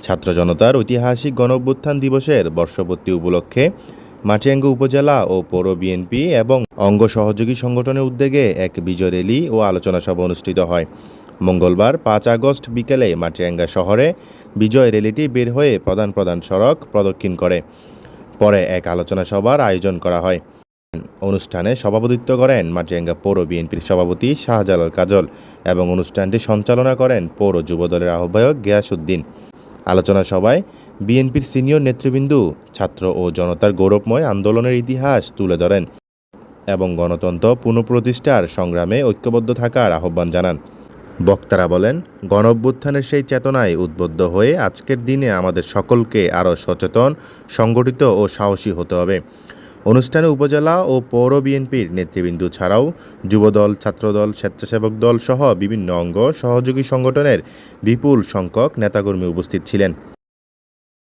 ছাত্র জনতার ঐতিহাসিক গণঅভ্যুত্থান দিবসের বর্ষপূর্তি উপলক্ষে মাটিরাঙ্গা উপজেলা ও পৌর বিএনপি এবং অঙ্গ সহযোগী সংগঠনের উদ্যোগে এক বিজয় র্যালি ও আলোচনা সভা অনুষ্ঠিত হয়। মঙ্গলবার ৫ আগস্ট বিকেলে মাটিরাঙ্গা শহরে বিজয় র্যালিটি বের হয়ে প্রধান প্রধান সড়ক প্রদক্ষিণ করে। পরে এক আলোচনা সভার আয়োজন করা হয়। অনুষ্ঠানে সভাপতিত্ব করেন মাটিরাঙ্গা পৌর বিএনপির সভাপতি শাহজালাল কাজল এবং অনুষ্ঠানটি সঞ্চালনা করেন পৌর যুবদলের আহ্বায়ক গিয়াসউদ্দিন। আলোচনা সভায় বিএনপির সিনিয়র নেতৃবৃন্দ ছাত্র ও জনতার গৌরবময় আন্দোলনের ইতিহাস তুলে ধরেন এবং গণতন্ত্র পুনঃপ্রতিষ্ঠার সংগ্রামে ঐক্যবদ্ধ থাকার আহ্বান জানান। বক্তারা বলেন, গণঅভ্যুত্থানের সেই চেতনায় উদ্বুদ্ধ হয়ে আজকের দিনে আমাদের সকলকে আরও সচেতন, সংগঠিত ও সাহসী হতে হবে। অনুষ্ঠানে উপজেলা ও পৌর বিএনপির নেতৃবৃন্দ ছাড়াও যুবদল, ছাত্রদল, স্বেচ্ছাসেবক দল সহ বিভিন্ন অঙ্গ সহযোগী সংগঠনের বিপুল সংখ্যক নেতাকর্মী উপস্থিত ছিলেন।